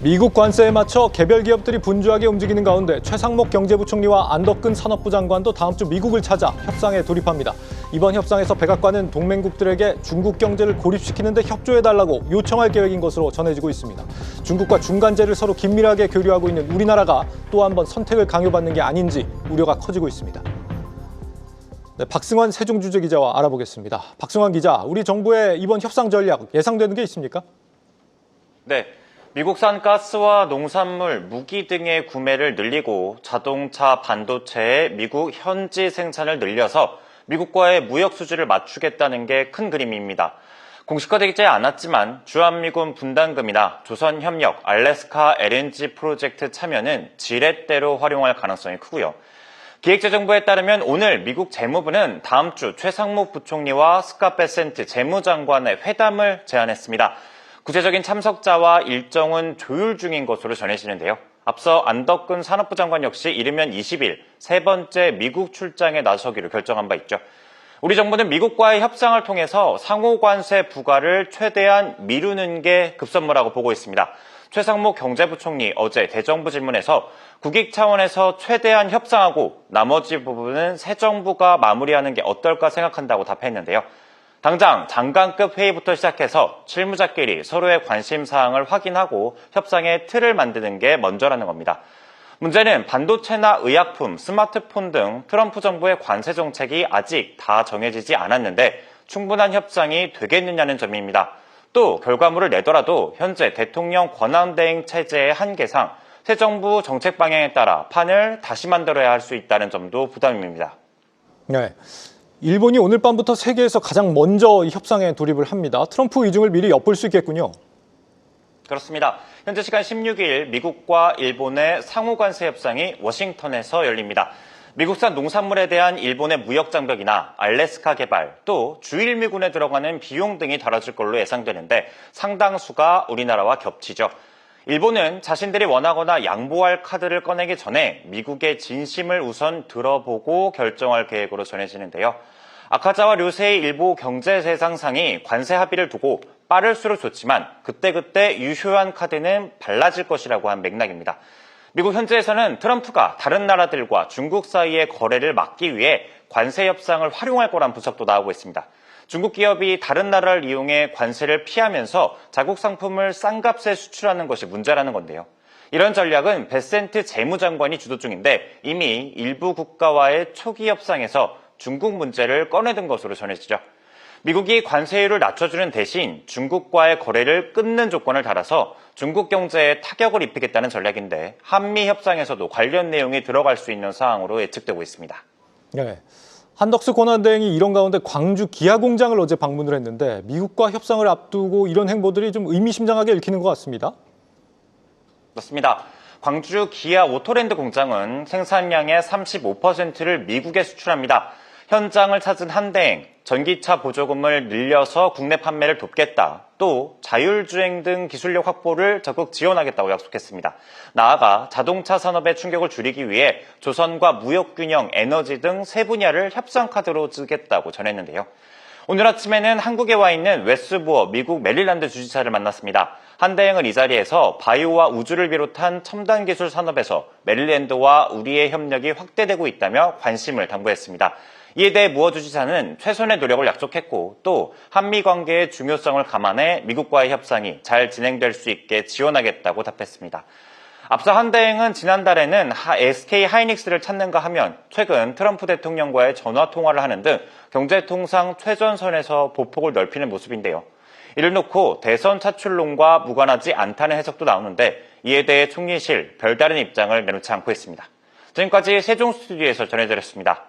미국 관세에 맞춰 개별 기업들이 분주하게 움직이는 가운데 최상목 경제부총리와 안덕근 산업부 장관도 다음 주 미국을 찾아 협상에 돌입합니다. 이번 협상에서 백악관은 동맹국들에게 중국 경제를 고립시키는 데 협조해달라고 요청할 계획인 것으로 전해지고 있습니다. 중국과 중간재를 서로 긴밀하게 교류하고 있는 우리나라가 또 한 번 선택을 강요받는 게 아닌지 우려가 커지고 있습니다. 네, 박승환 세종주재 기자와 알아보겠습니다. 박승환 기자, 우리 정부의 이번 협상 전략 예상되는 게 있습니까? 네. 미국산 가스와 농산물, 무기 등의 구매를 늘리고 자동차, 반도체의 미국 현지 생산을 늘려서 미국과의 무역 수지를 맞추겠다는 게 큰 그림입니다. 공식화되지 않았지만 주한미군 분담금이나 조선협력, 알래스카 LNG 프로젝트 참여는 지렛대로 활용할 가능성이 크고요. 기획재정부에 따르면 오늘 미국 재무부는 다음 주 최상목 부총리와 스캇 베센트 재무장관의 회담을 제안했습니다. 구체적인 참석자와 일정은 조율 중인 것으로 전해지는데요. 앞서 안덕근 산업부 장관 역시 이르면 20일 세 번째 미국 출장에 나서기로 결정한 바 있죠. 우리 정부는 미국과의 협상을 통해서 상호 관세 부과를 최대한 미루는 게 급선무라고 보고 있습니다. 최상목 경제부총리 어제 대정부 질문에서 국익 차원에서 최대한 협상하고 나머지 부분은 새 정부가 마무리하는 게 어떨까 생각한다고 답했는데요. 당장 장관급 회의부터 시작해서 실무자끼리 서로의 관심사항을 확인하고 협상의 틀을 만드는 게 먼저라는 겁니다. 문제는 반도체나 의약품, 스마트폰 등 트럼프 정부의 관세 정책이 아직 다 정해지지 않았는데 충분한 협상이 되겠느냐는 점입니다. 또 결과물을 내더라도 현재 대통령 권한대행 체제의 한계상 새 정부 정책 방향에 따라 판을 다시 만들어야 할 수 있다는 점도 부담입니다. 네. 일본이 오늘 밤부터 세계에서 가장 먼저 이 협상에 돌입을 합니다. 트럼프 의중을 미리 엿볼 수 있겠군요. 그렇습니다. 현재 시간 16일 미국과 일본의 상호관세 협상이 워싱턴에서 열립니다. 미국산 농산물에 대한 일본의 무역 장벽이나 알래스카 개발, 또 주일미군에 들어가는 비용 등이 다뤄질 걸로 예상되는데 상당수가 우리나라와 겹치죠. 일본은 자신들이 원하거나 양보할 카드를 꺼내기 전에 미국의 진심을 우선 들어보고 결정할 계획으로 전해지는데요. 아카자와 료세이 일부 경제세상상이 관세 합의를 두고 빠를수록 좋지만 그때그때 유효한 카드는 발라질 것이라고 한 맥락입니다. 미국 현지에서는 트럼프가 다른 나라들과 중국 사이의 거래를 막기 위해 관세 협상을 활용할 거란 분석도 나오고 있습니다. 중국 기업이 다른 나라를 이용해 관세를 피하면서 자국 상품을 싼 값에 수출하는 것이 문제라는 건데요. 이런 전략은 베센트 재무장관이 주도 중인데 이미 일부 국가와의 초기 협상에서 중국 문제를 꺼내든 것으로 전해지죠. 미국이 관세율을 낮춰주는 대신 중국과의 거래를 끊는 조건을 달아서 중국 경제에 타격을 입히겠다는 전략인데 한미 협상에서도 관련 내용이 들어갈 수 있는 사항으로 예측되고 있습니다. 네. 한덕수 권한대행이 이런 가운데 광주 기아 공장을 어제 방문을 했는데 미국과 협상을 앞두고 이런 행보들이 좀 의미심장하게 읽히는 것 같습니다. 맞습니다. 광주 기아 오토랜드 공장은 생산량의 35%를 미국에 수출합니다. 현장을 찾은 한대행, 전기차 보조금을 늘려서 국내 판매를 돕겠다. 또 자율주행 등 기술력 확보를 적극 지원하겠다고 약속했습니다. 나아가 자동차 산업의 충격을 줄이기 위해 조선과 무역균형, 에너지 등 세 분야를 협상 카드로 쓰겠다고 전했는데요. 오늘 아침에는 한국에 와 있는 웨스부어 미국 메릴랜드 주지사를 만났습니다. 한대행은 이 자리에서 바이오와 우주를 비롯한 첨단 기술 산업에서 메릴랜드와 우리의 협력이 확대되고 있다며 관심을 당부했습니다. 이에 대해 무어 주지사는 최선의 노력을 약속했고 또 한미 관계의 중요성을 감안해 미국과의 협상이 잘 진행될 수 있게 지원하겠다고 답했습니다. 앞서 한대행은 지난달에는 SK 하이닉스를 찾는가 하면 최근 트럼프 대통령과의 전화 통화를 하는 등 경제통상 최전선에서 보폭을 넓히는 모습인데요. 이를 놓고 대선 차출론과 무관하지 않다는 해석도 나오는데 이에 대해 총리실 별다른 입장을 내놓지 않고 있습니다. 지금까지 세종 스튜디오에서 전해드렸습니다.